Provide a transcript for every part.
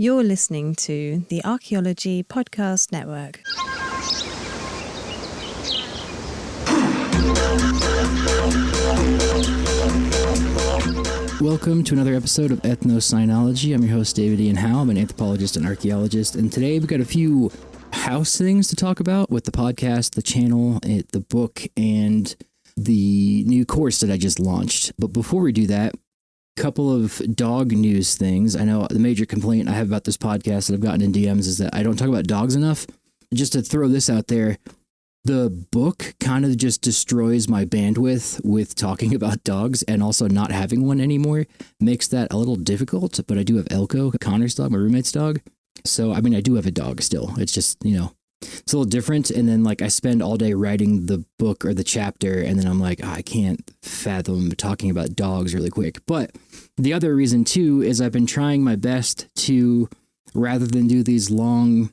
You're listening to the Archaeology Podcast Network. Welcome to another episode of Ethnocynology. I'm your host, David Ian Howe. I'm an anthropologist and archaeologist, and today we've got a few house things to talk about with the podcast, the channel, the book, and the new course that I just launched. But before we do that, a couple of dog news things. I know the major complaint I have about this podcast that I've gotten in DMs is that I don't talk about dogs enough. Just to throw this out there, the book kind of just destroys my bandwidth with talking about dogs, and also not having one anymore makes that a little difficult. But I do have Elko, Connor's dog, my roommate's dog. So, I mean, I do have a dog still. It's just, it's a little different. And then I spend all day writing the book or the chapter, and then I'm like, I can't fathom talking about dogs really quick. But the other reason too is I've been trying my best to, rather than do these long,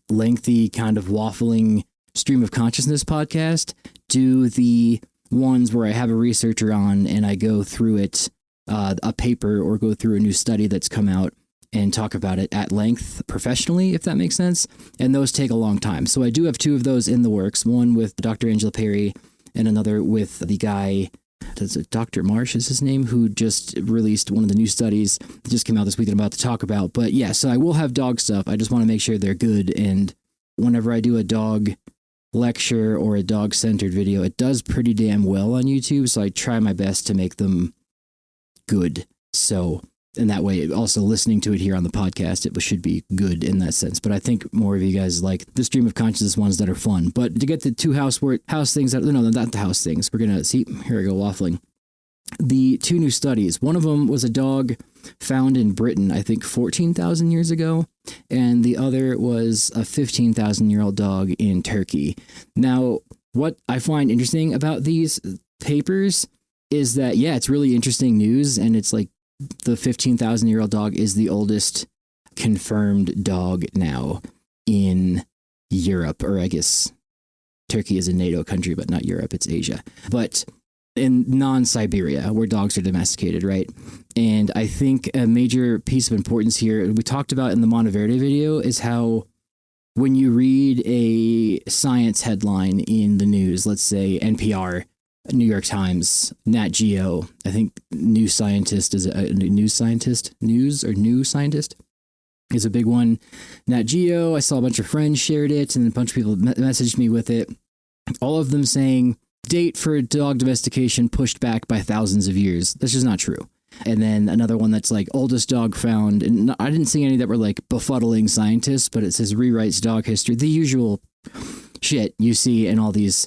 lengthy kind of waffling stream of consciousness podcast, do the ones where I have a researcher on and I go through it, a paper, or go through a new study that's come out and talk about it at length professionally, if that makes sense. And those take a long time. So I do have two of those in the works, one with Dr. Angela Perry and another with the guy, Dr. Marsh is his name, who just released one of the new studies that just came out this week that I'm about to talk about. But yeah, so I will have dog stuff. I just want to make sure they're good. And whenever I do a dog lecture or a dog-centered video, it does pretty damn well on YouTube. So I try my best to make them good. So, and that way, also listening to it here on the podcast, it should be good in that sense. But I think more of you guys like the stream of consciousness ones that are fun. But to get the two house things that, no, not the house things. We're going to see, here I go waffling. The two new studies. One of them was a dog found in Britain, I think 14,000 years ago. And the other was a 15,000-year-old dog in Turkey. Now, what I find interesting about these papers is that, yeah, it's really interesting news. And it's like, the 15,000-year-old dog is the oldest confirmed dog now in Europe, or I guess Turkey is a NATO country, but not Europe, it's Asia. But in non-Siberia, where dogs are domesticated, right? And I think a major piece of importance here, we talked about in the Monteverde video, is how when you read a science headline in the news, let's say NPR, New York Times, Nat Geo, I think New Scientist is a New Scientist is a big one. Nat Geo, I saw a bunch of friends shared it, and a bunch of people messaged me with it. All of them saying, date for dog domestication pushed back by thousands of years. That's just not true. And then another one that's like oldest dog found, and I didn't see any that were like befuddling scientists, but it says rewrites dog history, the usual shit you see in all these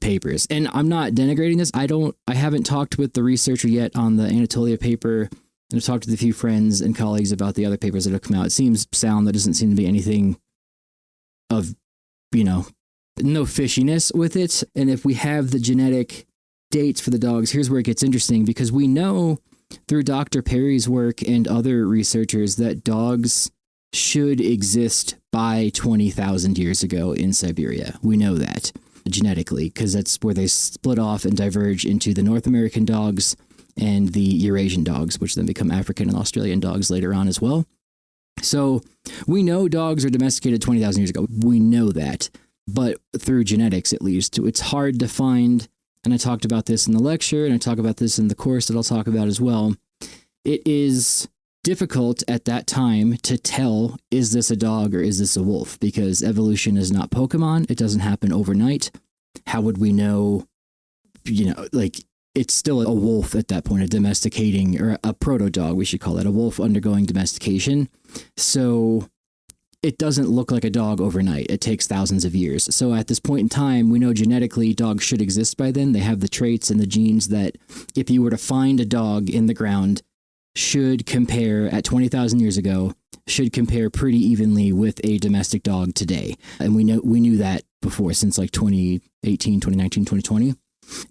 papers. And I'm not denigrating this. I haven't talked with the researcher yet on the Anatolia paper. I've talked with a few friends and colleagues about the other papers that have come out. It seems sound. There doesn't seem to be anything of, no fishiness with it. And if we have the genetic dates for the dogs, here's where it gets interesting, because we know through Dr. Perry's work and other researchers that dogs should exist by 20,000 years ago in Siberia. We know that genetically, because that's where they split off and diverge into the North American dogs and the Eurasian dogs, which then become African and Australian dogs later on as well. So we know dogs are domesticated 20,000 years ago. We know that, but through genetics, at least, it's hard to find. And I talked about this in the lecture, and I talk about this in the course that I'll talk about as well. It is difficult at that time to tell, is this a dog or is this a wolf? Because evolution is not Pokemon. It doesn't happen overnight. How would we know, it's still a wolf at that point, a domesticating, or a proto-dog, we should call it, a wolf undergoing domestication. So it doesn't look like a dog overnight. It takes thousands of years. So at this point in time, we know genetically dogs should exist by then. They have the traits and the genes that if you were to find a dog in the ground, should compare at 20,000 years ago, should compare pretty evenly with a domestic dog today. And we knew that before, since like 2018, 2019, 2020.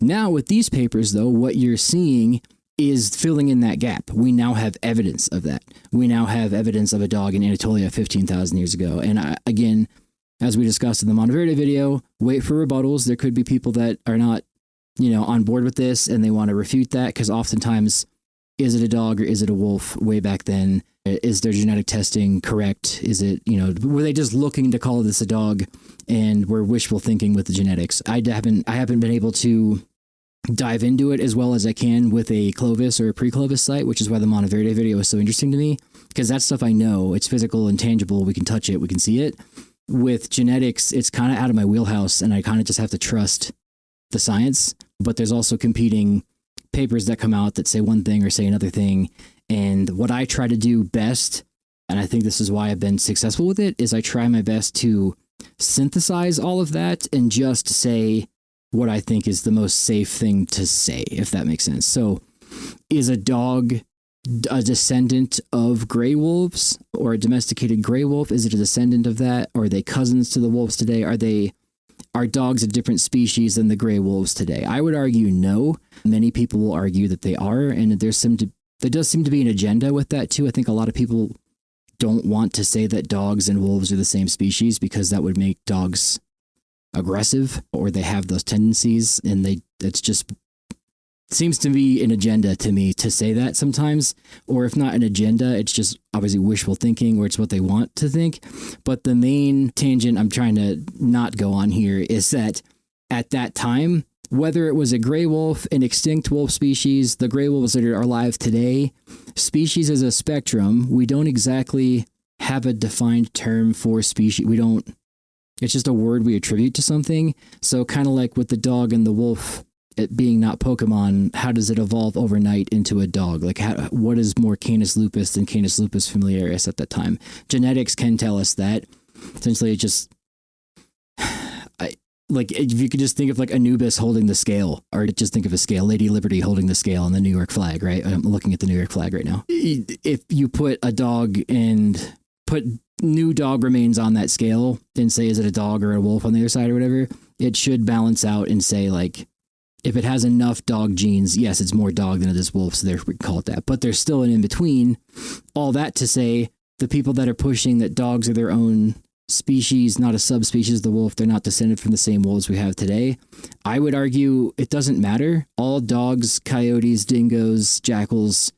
Now with these papers, though, what you're seeing is filling in that gap. We now have evidence of that. We now have evidence of a dog in Anatolia 15,000 years ago. And again, as we discussed in the Monteverde video, wait for rebuttals. There could be people that are not, on board with this and they want to refute that, because oftentimes, is it a dog or is it a wolf way back then? Is their genetic testing correct? Is it, were they just looking to call this a dog and were wishful thinking with the genetics? I haven't been able to dive into it as well as I can with a Clovis or a pre-Clovis site, which is why the Monteverde video is so interesting to me, because that stuff I know, it's physical and tangible. We can touch it, we can see it. With genetics, it's kind of out of my wheelhouse, and I kind of just have to trust the science. But there's also competing papers that come out that say one thing or say another thing. And what I try to do best, and I think this is why I've been successful with it, is I try my best to synthesize all of that and just say what I think is the most safe thing to say, if that makes sense. So is a dog a descendant of gray wolves or a domesticated gray wolf? Is it a descendant of that? Or are they cousins to the wolves today? Are dogs a different species than the gray wolves today? I would argue no. Many people will argue that they are, and there does seem to be an agenda with that too. I think a lot of people don't want to say that dogs and wolves are the same species because that would make dogs aggressive, or they have those tendencies, and it's just seems to be an agenda to me to say that sometimes. Or if not an agenda, it's just obviously wishful thinking, or it's what they want to think. But the main tangent I'm trying to not go on here is that at that time, whether it was a gray wolf, an extinct wolf species, the gray wolves that are alive today, species is a spectrum. We don't exactly have a defined term for species. It's just a word we attribute to something. So kind of like with the dog and the wolf, it being not Pokemon, how does it evolve overnight into a dog? Like, what is more Canis lupus than Canis lupus familiaris at that time? Genetics can tell us that. Essentially, it just, like, if you could just think of like Anubis holding the scale, or just think of a scale, Lady Liberty holding the scale on the New York flag, right? I'm looking at the New York flag right now. If you put a dog and put new dog remains on that scale and say, is it a dog or a wolf on the other side or whatever, it should balance out and say, like, if it has enough dog genes, yes, it's more dog than it is wolf, so therefore we can call it that. But there's still an in-between. All that to say, the people that are pushing that dogs are their own species, not a subspecies of the wolf, they're not descended from the same wolves we have today, I would argue it doesn't matter. All dogs, coyotes, dingoes, jackals,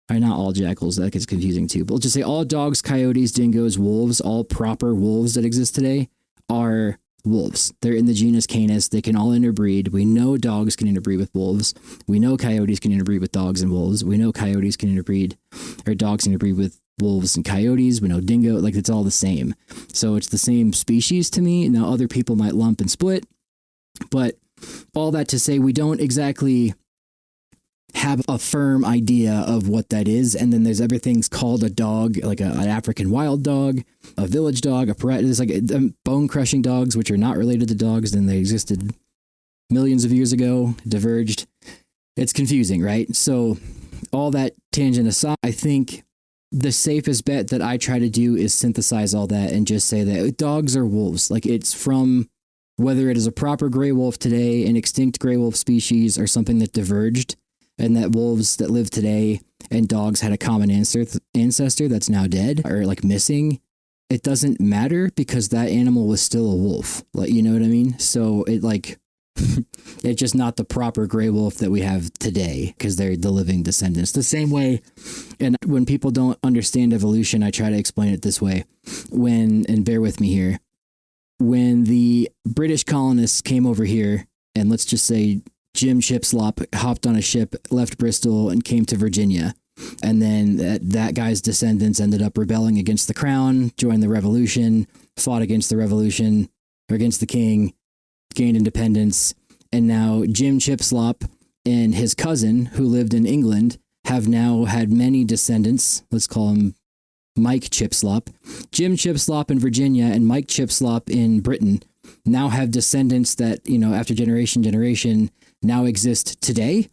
or not all jackals, that gets confusing too, but we'll just say all dogs, coyotes, dingoes, wolves, all proper wolves that exist today are wolves. They're in the genus Canis. They can all interbreed. We know dogs can interbreed with wolves. We know coyotes can interbreed with dogs and wolves. We know coyotes can interbreed, or dogs interbreed with wolves and coyotes. We know dingo, like it's all the same. So it's the same species to me. Now other people might lump and split, but all that to say, we don't exactly have a firm idea of what that is. And then there's everything's called a dog, like an African wild dog, a village dog, there's like bone crushing dogs, which are not related to dogs, and they existed millions of years ago, diverged. It's confusing, right? So all that tangent aside, I think the safest bet that I try to do is synthesize all that and just say that dogs are wolves. Like, it's from whether it is a proper gray wolf today, an extinct gray wolf species, or something that diverged, and that wolves that live today and dogs had a common ancestor that's now dead or like missing. It doesn't matter because that animal was still a wolf. Like, you know what I mean? So it like, it's just not the proper gray wolf that we have today because they're the living descendants. The same way, and when people don't understand evolution, I try to explain it this way. And bear with me here, when the British colonists came over here, and let's just say Jim Chipslop hopped on a ship, left Bristol, and came to Virginia. And then that guy's descendants ended up rebelling against the crown, joined the revolution, fought against the revolution, or against the king, gained independence. And now Jim Chipslop and his cousin, who lived in England, have now had many descendants. Let's call him Mike Chipslop. Jim Chipslop in Virginia and Mike Chipslop in Britain now have descendants that, after generation, now exist today.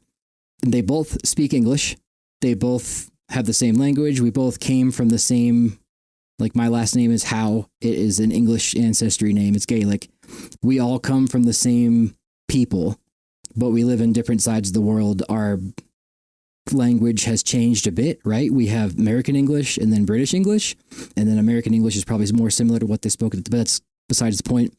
And they both speak English. They both have the same language. We both came from the same, like my last name is Howe. It is an English ancestry name. It's Gaelic. We all come from the same people, but we live in different sides of the world. Our language has changed a bit, right? We have American English and then British English, and then American English is probably more similar to what they spoke, but that's besides the point.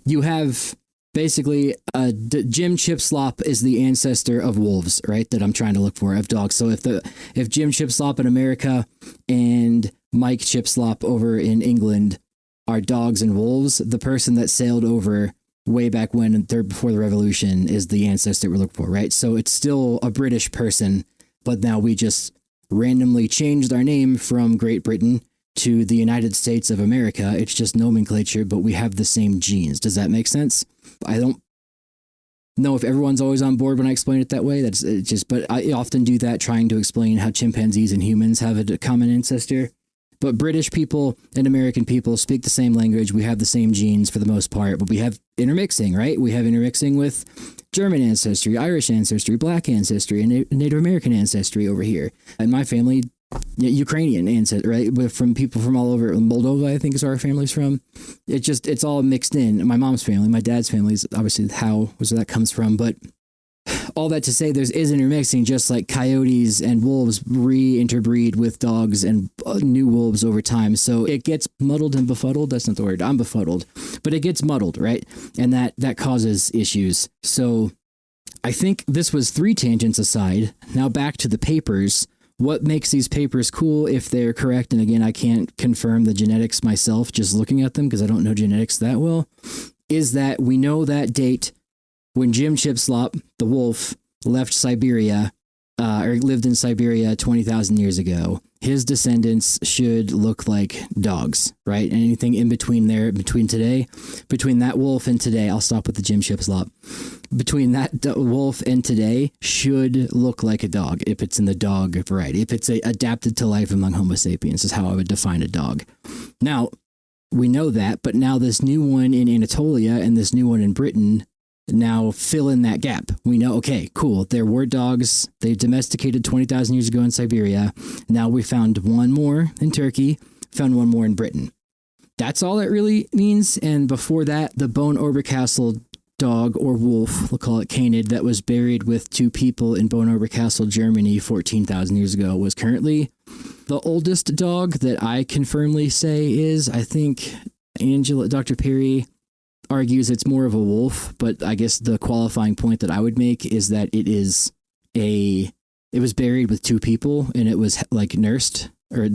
You have basically, Jim Chipslop is the ancestor of wolves, right? That I'm trying to look for, of dogs. So if Jim Chipslop in America and Mike Chipslop over in England are dogs and wolves, the person that sailed over way back when, before the Revolution, is the ancestor we're looking for, right? So it's still a British person, but now we just randomly changed our name from Great Britain to the United States of America. It's just nomenclature, but we have the same genes. Does that make sense? I don't know if everyone's always on board when I explain it that way. But I often do that, trying to explain how chimpanzees and humans have a common ancestor. But British people and American people speak the same language. We have the same genes for the most part, but we have intermixing, right? We have intermixing with German ancestry, Irish ancestry, Black ancestry, and Native American ancestry over here. And my family, Ukrainian ancestry, right? But from people from all over. Moldova, I think, is where our family's from. It's all mixed in. My mom's family, my dad's family is obviously where that comes from. But all that to say, is intermixing, just like coyotes and wolves re-interbreed with dogs and new wolves over time. So it gets muddled and befuddled. That's not the word. I'm befuddled. But it gets muddled, right? And that causes issues. So I think this was 3 tangents aside. Now back to the papers. What makes these papers cool, if they're correct? And again, I can't confirm the genetics myself just looking at them because I don't know genetics that well, is that we know that date when Jim Chipslop, the wolf, left Siberia, or lived in Siberia 20,000 years ago. His descendants should look like dogs, right? And anything in between there, between that wolf and today, I'll stop with the Jim Chipslop. Between that wolf and today should look like a dog, if it's in the dog variety. If it's adapted to life among Homo sapiens, is how I would define a dog. Now, we know that, but now this new one in Anatolia and this new one in Britain now fill in that gap. We know, okay, cool. There were dogs. They domesticated 20,000 years ago in Siberia. Now we found one more in Turkey, found one more in Britain. That's all it really means. And before that, the Bone Oberkassel dog or wolf, we'll call it canid, that was buried with 2 people in Bone Oberkassel, Germany 14,000 years ago was currently the oldest dog that I can firmly say is. I think Dr. Perry argues it's more of a wolf, but I guess the qualifying point that I would make is that it was buried with 2 people, and it was like nursed, or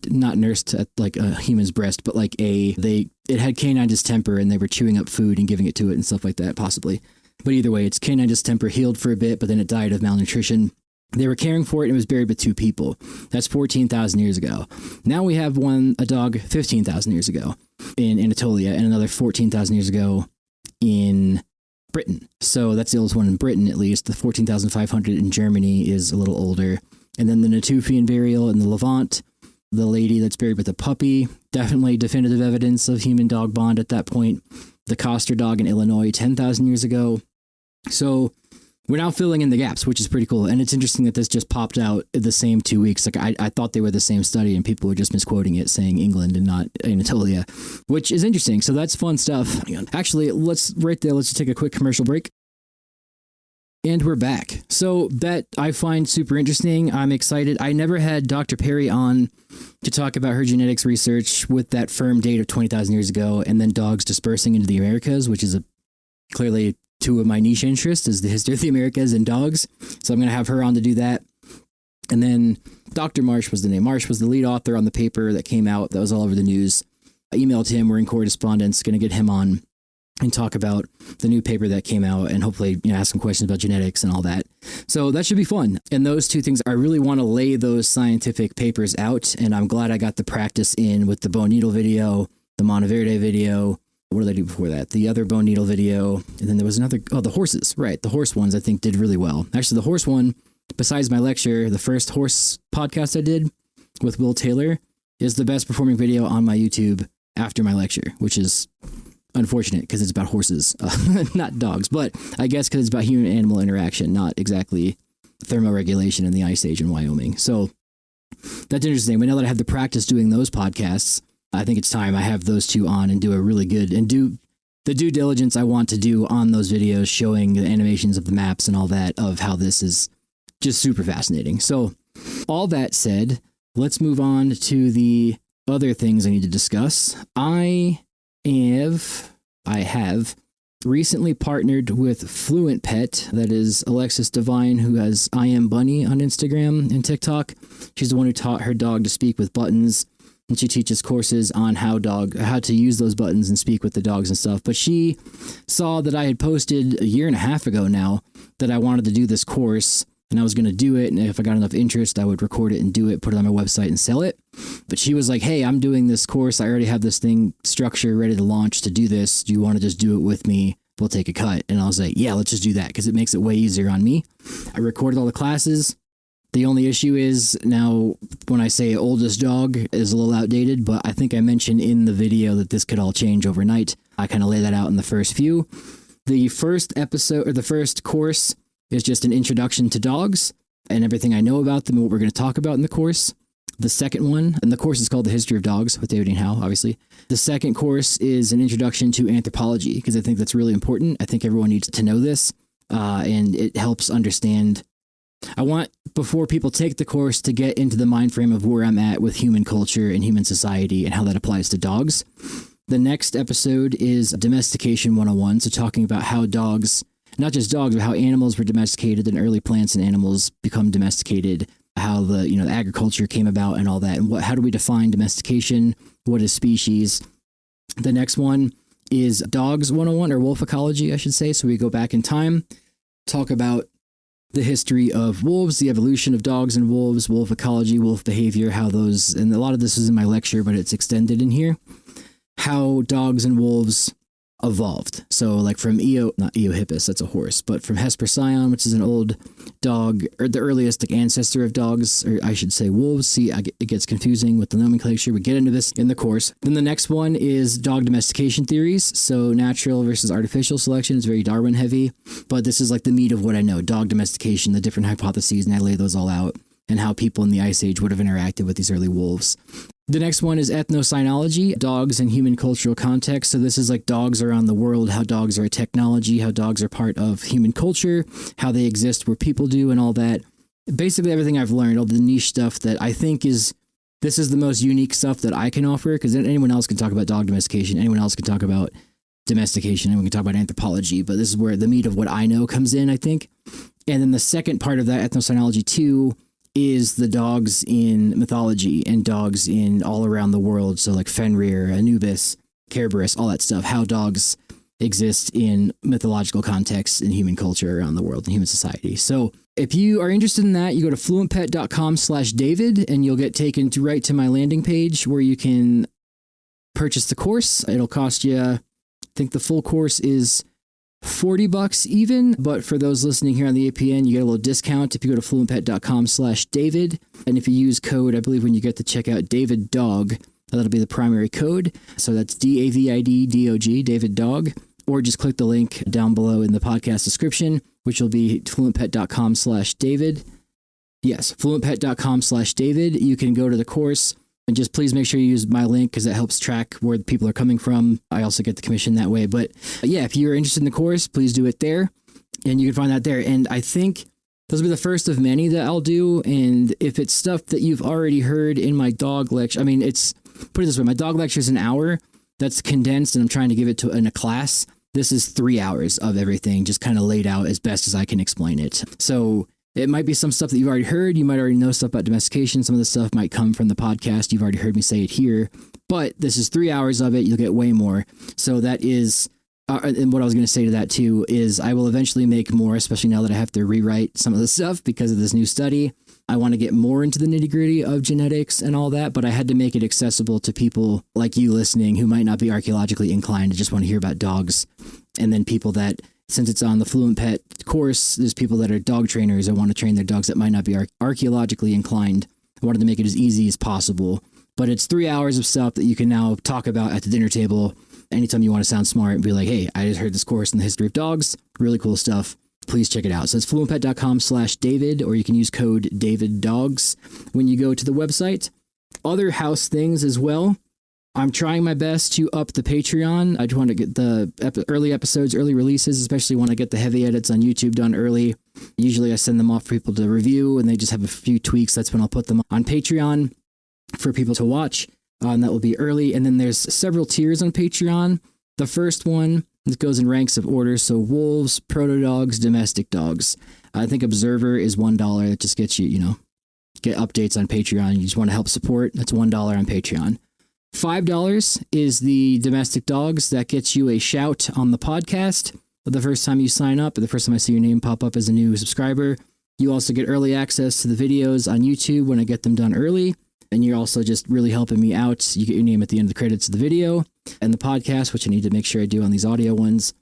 not nursed at like a human's breast, but like it had canine distemper, and they were chewing up food and giving it to it and stuff like that, possibly. But either way, its canine distemper healed for a bit, but then it died of malnutrition. They were caring for it, and it was buried with 2 people. That's 14,000 years ago. Now we have a dog 15,000 years ago in Anatolia, and another 14,000 years ago in Britain. So that's the oldest one in Britain, at least. The 14,500 in Germany is a little older. And then the Natufian burial in the Levant, the lady that's buried with a puppy, definitely definitive evidence of human-dog bond at that point. The Coster dog in Illinois 10,000 years ago. So we're now filling in the gaps, which is pretty cool. And it's interesting that this just popped out the same 2 weeks. Like I thought they were the same study, and people were just misquoting it, saying England and not Anatolia, which is interesting. So that's fun stuff. Actually, let's just take a quick commercial break. And we're back. So that I find super interesting. I'm excited. I never had Dr. Perry on to talk about her genetics research with that firm date of 20,000 years ago, and then dogs dispersing into the Americas, which is clearly 2 of my niche interests, is the history of the Americas and dogs. So I'm going to have her on to do that. And then Dr. Marsh was the name. Marsh was the lead author on the paper that came out that was all over the news. I emailed him. We're in correspondence. Going to get him on and talk about the new paper that came out, and hopefully ask some questions about genetics and all that. So that should be fun. And those 2 things, I really want to lay those scientific papers out. And I'm glad I got the practice in with the bone needle video, the Monteverde video. What did I do before that? The other bone needle video. And then there was another, the horses, right? The horse ones I think did really well. Actually, the horse one, besides my lecture, the first horse podcast I did with Will Taylor is the best performing video on my YouTube after my lecture, which is unfortunate because it's about horses, not dogs, but I guess because it's about human animal interaction, not exactly thermoregulation in the Ice Age in Wyoming. So that's interesting. But now that I have the practice doing those podcasts, I think it's time I have those 2 on and do a really good, and do the due diligence I want to do on those videos, showing the animations of the maps and all that, of how this is just super fascinating. So all that said, let's move on to the other things I need to discuss. I have recently partnered with Fluent Pet. That is Alexis Devine, who has I Am Bunny on Instagram and TikTok. She's the one who taught her dog to speak with buttons, and she teaches courses on how to use those buttons and speak with the dogs and stuff. But she saw that I had posted a year and a half ago now that I wanted to do this course, and I was going to do it. And if I got enough interest, I would record it and do it, put it on my website and sell it. But she was like, hey, I'm doing this course. I already have this thing structured, ready to launch to do this. Do you want to just do it with me? We'll take a cut. And I was like, yeah, let's just do that because it makes it way easier on me. I recorded all the classes. The only issue is now when I say oldest dog is a little outdated, but I think I mentioned in the video that this could all change overnight. I kind of lay that out in the first few. The first episode or the first course is just an introduction to dogs and everything I know about them and what we're going to talk about in the course. The second one, and the course is called The History of Dogs with David and Hal, obviously. The second course is an introduction to anthropology because I think that's really important. I think everyone needs to know this and it helps understand. I want, before people take the course, to get into the mind frame of where I'm at with human culture and human society and how that applies to dogs. The next episode is Domestication 101, so talking about how dogs, not just dogs, but how animals were domesticated and early plants and animals become domesticated, how the agriculture came about and all that, and how do we define domestication, what is species. The next one is Dogs 101, or wolf ecology, I should say, so we go back in time, talk about the history of wolves, the evolution of dogs and wolves, wolf ecology, wolf behavior, how those, and a lot of this is in my lecture, but it's extended in here, how dogs and wolves evolved. So like from not Eohippus, that's a horse, but from Hesperocyon, which is an old dog, or the earliest ancestor of dogs, or I should say wolves. See, it gets confusing with the nomenclature. We get into this in the course. Then the next one is dog domestication theories. So natural versus artificial selection is very Darwin heavy, but this is like the meat of what I know. Dog domestication, the different hypotheses, and I lay those all out, and how people in the Ice Age would have interacted with these early wolves. The next one is ethnocynology, dogs in human cultural context. So this is like dogs around the world, how dogs are a technology, how dogs are part of human culture, how they exist where people do and all that. Basically everything I've learned, all the niche stuff that I think this is the most unique stuff that I can offer, because anyone else can talk about dog domestication, anyone else can talk about domestication, anyone can talk about anthropology, but this is where the meat of what I know comes in, I think. And then the second part of that, ethnocynology 2, is the dogs in mythology and dogs in all around the world. So like Fenrir, Anubis, Kerberos, all that stuff, how dogs exist in mythological contexts in human culture around the world and human society. So if you are interested in that, you go to fluentpet.com/David and you'll get taken right to my landing page where you can purchase the course. It'll cost you, I think the full course is $40 even, but for those listening here on the APN, you get a little discount if you go to fluentpet.com/David. And if you use code, I believe when you get to checkout, David Dog, that'll be the primary code. So that's DAVIDDOG, David Dog, or just click the link down below in the podcast description, which will be fluentpet.com/David. Yes, fluentpet.com/David. You can go to the course. And just please make sure you use my link because that helps track where people are coming from. I also get the commission that way. But yeah, if you're interested in the course, please do it there. And you can find that there. And I think those will be the first of many that I'll do. And if it's stuff that you've already heard in my dog lecture, I mean, put it this way, my dog lecture is an hour. That's condensed and I'm trying to give it in a class. This is 3 hours of everything just kind of laid out as best as I can explain it. So it might be some stuff that you've already heard. You might already know stuff about domestication. Some of the stuff might come from the podcast. You've already heard me say it here. But this is 3 hours of it. You'll get way more. So that is, and what I was going to say to that too, is I will eventually make more, especially now that I have to rewrite some of the stuff because of this new study. I want to get more into the nitty gritty of genetics and all that, but I had to make it accessible to people like you listening who might not be archaeologically inclined to just want to hear about dogs. And then people that, since it's on the Fluent Pet course, there's people that are dog trainers that want to train their dogs that might not be archaeologically inclined. I wanted to make it as easy as possible. But it's 3 hours of stuff that you can now talk about at the dinner table anytime you want to sound smart and be like, hey, I just heard this course in the history of dogs. Really cool stuff. Please check it out. So it's fluentpet.com/David, or you can use code DavidDogs when you go to the website. Other house things as well. I'm trying my best to up the Patreon. I just want to get the early episodes, early releases, especially when I get the heavy edits on YouTube done early. Usually I send them off for people to review and they just have a few tweaks. That's when I'll put them on Patreon for people to watch. And that will be early. And then there's several tiers on Patreon. The first one, It goes in ranks of order. So wolves, proto-dogs, domestic dogs. I think Observer is $1. That just gets you, get updates on Patreon. You just want to help support. That's $1 on Patreon. $5 is the domestic dogs. That gets you a shout on the podcast the first time you sign up, or the first time I see your name pop up as a new subscriber. You also get early access to the videos on YouTube when I get them done early. And you're also just really helping me out. You get your name at the end of the credits of the video and the podcast, which I need to make sure I do on these audio ones.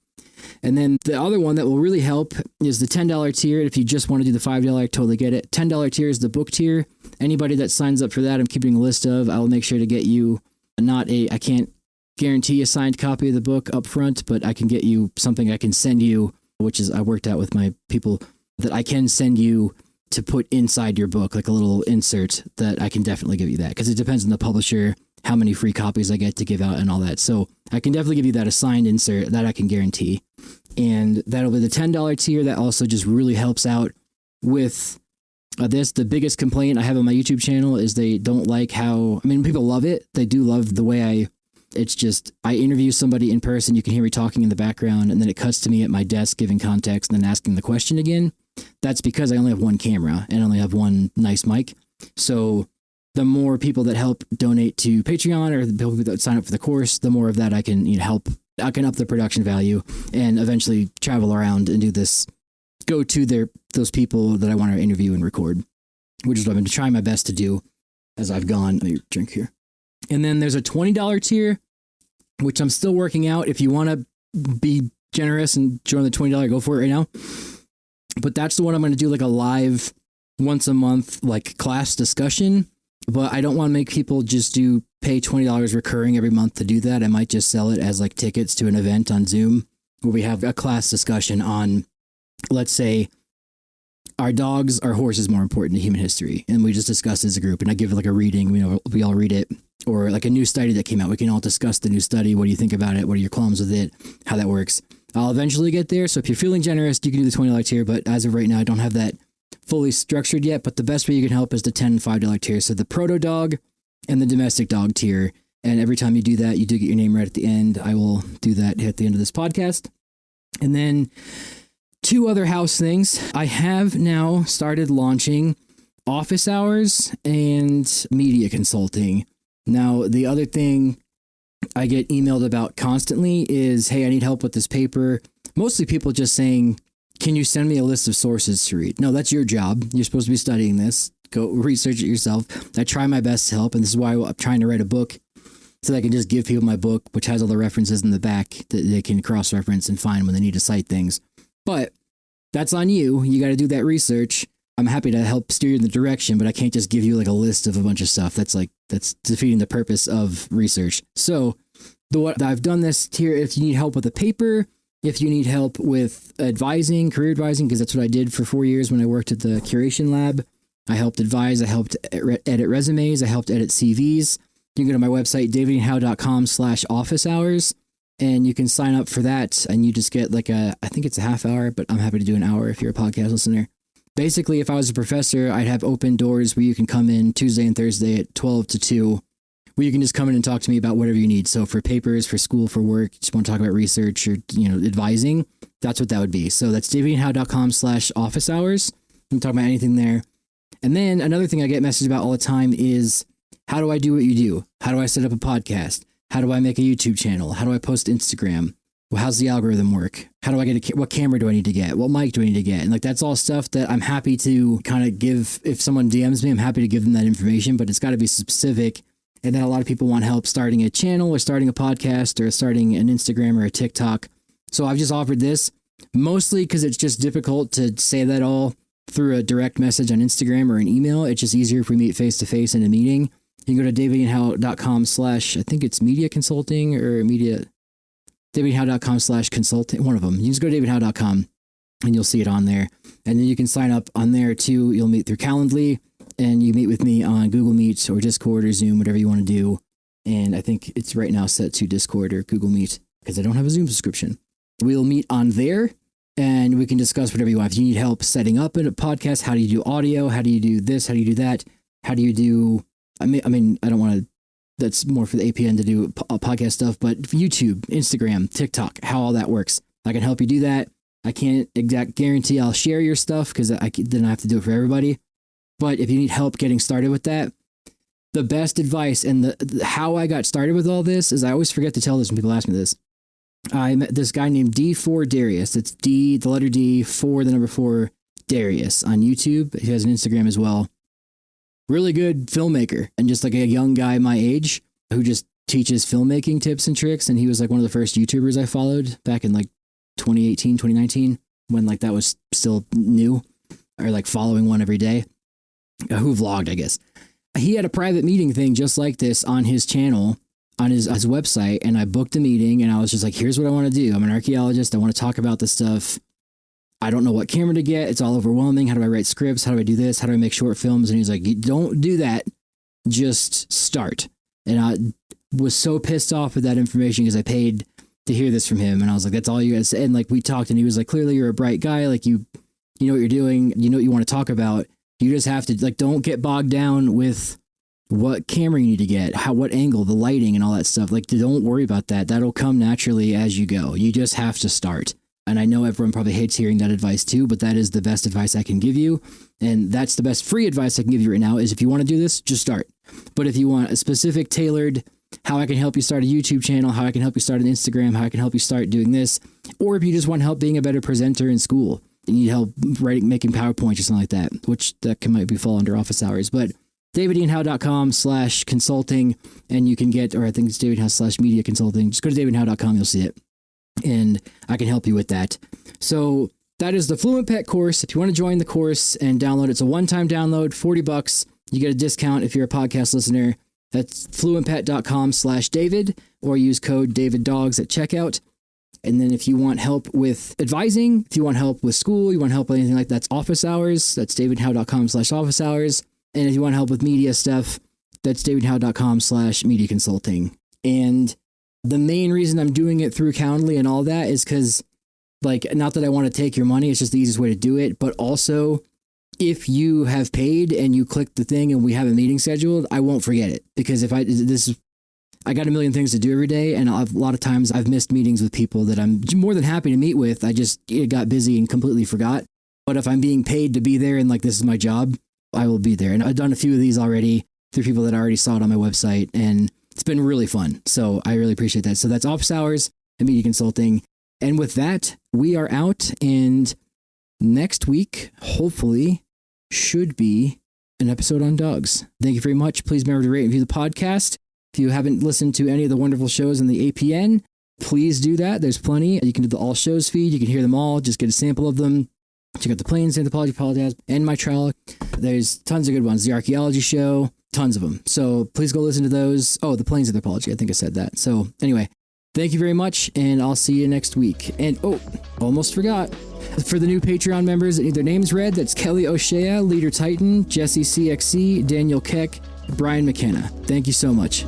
And then the other one that will really help is the $10 tier. If you just want to do the $5, I totally get it. $10 tier is the book tier. Anybody that signs up for that, I'm keeping a list of. I will make sure to get you I can't guarantee a signed copy of the book up front, but I can get you something I can send you, which is I worked out with my people that I can send you to put inside your book, like a little insert that I can definitely give you that, because it depends on the publisher, how many free copies I get to give out and all that. So I can definitely give you that assigned insert that I can guarantee. And that'll be the $10 tier. That also just really helps out with this. The biggest complaint I have on my YouTube channel is they don't like how, people love it. They do love the way it's just, I interview somebody in person. You can hear me talking in the background, and then it cuts to me at my desk giving context and then asking the question again. That's because I only have one camera and only have one nice mic. So the more people that help donate to Patreon, or the people that sign up for the course, the more of that I can help. I can up the production value and eventually travel around and do this, go to those people that I want to interview and record, which is what I've been trying my best to do as I've gone. Let me drink here. And then there's a $20 tier, which I'm still working out. If you want to be generous and join the $20, go for it right now. But that's the one I'm going to do like a live once a month, like class discussion. But I don't want to make people just pay $20 recurring every month to do that. I might just sell it as like tickets to an event on Zoom where we have a class discussion on, let's say, are horses more important to human history? And we just discuss as a group, and I give like a reading, we all read it, or like a new study that came out. We can all discuss the new study. What do you think about it? What are your qualms with it? How that works? I'll eventually get there. So if you're feeling generous, you can do the $20 tier, but as of right now, I don't have that fully structured yet. But the best way you can help is the $10 and $5 tier. So the proto dog and the domestic dog tier. And every time you do that, you do get your name right at the end. I will do that at the end of this podcast. And then two other house things. I have now started launching office hours and media consulting. Now, the other thing I get emailed about constantly is, hey, I need help with this paper. Mostly people just saying, can you send me a list of sources to read? No, that's your job. You're supposed to be studying this. Go research it yourself. I try my best to help, and this is why I'm trying to write a book, so that I can just give people my book, which has all the references in the back that they can cross-reference and find when they need to cite things. But that's on you. You got to do that research. I'm happy to help steer you in the direction, but I can't just give you like a list of a bunch of stuff. That's defeating the purpose of research. So I've done this here. If you need help with a paper, if you need help with advising, career advising, because that's what I did for 4 years when I worked at the curation lab. I helped advise. I helped edit resumes. I helped edit CVs. You can go to my website, davidandhow.com/office hours, and you can sign up for that. And you just get like I think it's a half hour, but I'm happy to do an hour if you're a podcast listener. Basically, if I was a professor, I'd have open doors where you can come in Tuesday and Thursday at 12 to 2, where you can just come in and talk to me about whatever you need. So for papers, for school, for work, just want to talk about research or, advising, that's what that would be. So that's davidandhow.com/office hours. You can talk about anything there. And then another thing I get messaged about all the time is, how do I do what you do? How do I set up a podcast? How do I make a YouTube channel? How do I post Instagram? Well, how's the algorithm work? How do I get what camera do I need to get? What mic do I need to get? And that's all stuff that I'm happy to kind of give. If someone DMs me, I'm happy to give them that information, but it's got to be specific. And then a lot of people want help starting a channel or starting a podcast or starting an Instagram or a TikTok. So I've just offered this mostly because it's just difficult to say that all through a direct message on Instagram or an email. It's just easier if we meet face to face in a meeting. You can go to davidandhow.com/ I think it's media consulting or davidandhow.com/consulting, one of them. You just go to davidandhow.com and you'll see it on there. And then you can sign up on there too. You'll meet through Calendly, and you meet with me on Google Meet or Discord or Zoom, whatever you want to do. And I think it's right now set to Discord or Google Meet because I don't have a Zoom subscription. We'll meet on there and we can discuss whatever you want. If you need help setting up a podcast, how do you do audio? How do you do this? How do you do that? How do you do, I don't want to that's more for the APN to do podcast stuff, but YouTube, Instagram, TikTok, how all that works. I can help you do that. I can't guarantee I'll share your stuff because then I have to do it for everybody. But if you need help getting started with that, the best advice and the how I got started with all this is I always forget to tell this when people ask me this. I met this guy named D4 Darius. It's D, the letter D, 4, the number 4, Darius on YouTube. He has an Instagram as well. Really good filmmaker and just like a young guy my age who just teaches filmmaking tips and tricks. And he was like one of the first YouTubers I followed back in like 2018, 2019, when like that was still new, or like following one every day, who vlogged, I guess. He had a private meeting thing just like this on his channel, on his website, and I booked a meeting and I was just like, here's what I want to do. I'm an archaeologist. I want to talk about this stuff. I don't know what camera to get. It's all overwhelming. How do I write scripts? How do I do this? How do I make short films? And he's like, don't do that. Just start. And I was so pissed off with that information because I paid to hear this from him. And I was like, that's all you guys say. And like we talked and he was like, clearly you're a bright guy. Like you know what you're doing. You know what you want to talk about. You just have to like, don't get bogged down with what camera you need to get, what angle, the lighting and all that stuff. Like, don't worry about that. That'll come naturally as you go. You just have to start. And I know everyone probably hates hearing that advice too, but that is the best advice I can give you. And that's the best free advice I can give you right now is if you want to do this, just start. But if you want a specific tailored, how I can help you start a YouTube channel, how I can help you start an Instagram, how I can help you start doing this, or if you just want help being a better presenter in school, you need help making PowerPoints or something like that, which that might fall under office hours. But davidianhowe.com/consulting, and you can get, or I think it's davidhowe/media consulting. Just go to davidhowe.com, you'll see it. And I can help you with that. So that is the Fluent Pet course. If you want to join the course and download, it's a one-time download, $40. You get a discount if you're a podcast listener. That's fluentpet.com/David, or use code DavidDogs at checkout. And then if you want help with advising, if you want help with school, you want help with anything like that's office hours, that's davidhowe.com/office hours. And if you want help with media stuff, that's davidhowe.com/media consulting. And the main reason I'm doing it through Calendly and all that is because, like, not that I want to take your money, it's just the easiest way to do it. But also, if you have paid and you click the thing and we have a meeting scheduled, I won't forget it. Because I got a million things to do every day. And a lot of times I've missed meetings with people that I'm more than happy to meet with. It got busy and completely forgot. But if I'm being paid to be there and like, this is my job, I will be there. And I've done a few of these already through people that already saw it on my website. And it's been really fun. So I really appreciate that. So that's office hours and media consulting. And with that, we are out. And next week, hopefully, should be an episode on dogs. Thank you very much. Please remember to rate and review the podcast. If you haven't listened to any of the wonderful shows in the APN, please do that. There's plenty. You can do the all shows feed. You can hear them all. Just get a sample of them. Check out the Plains Anthropology Podcast and my trial. There's tons of good ones. The Archaeology Show, tons of them. So please go listen to those. Oh, the Plains Anthropology. I think I said that. So anyway, thank you very much, and I'll see you next week. And almost forgot. For the new Patreon members that need their names read, that's Kelly O'Shea, Leader Titan, Jesse CXC, Daniel Keck, Brian McKenna. Thank you so much.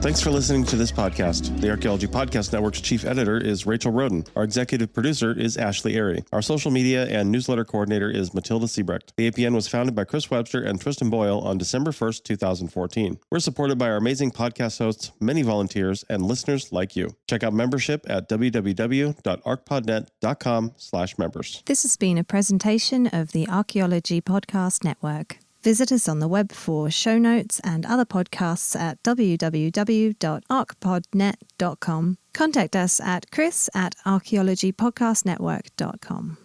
Thanks for listening to this podcast. The Archaeology Podcast Network's chief editor is Rachel Roden. Our executive producer is Ashley Airy. Our social media and newsletter coordinator is Matilda Siebrecht. The APN was founded by Chris Webster and Tristan Boyle on December 1st, 2014. We're supported by our amazing podcast hosts, many volunteers, and listeners like you. Check out membership at www.archpodnet.com/members. This has been a presentation of the Archaeology Podcast Network. Visit us on the web for show notes and other podcasts at www.archpodnet.com. Contact us at chris@archaeologypodcastnetwork.com.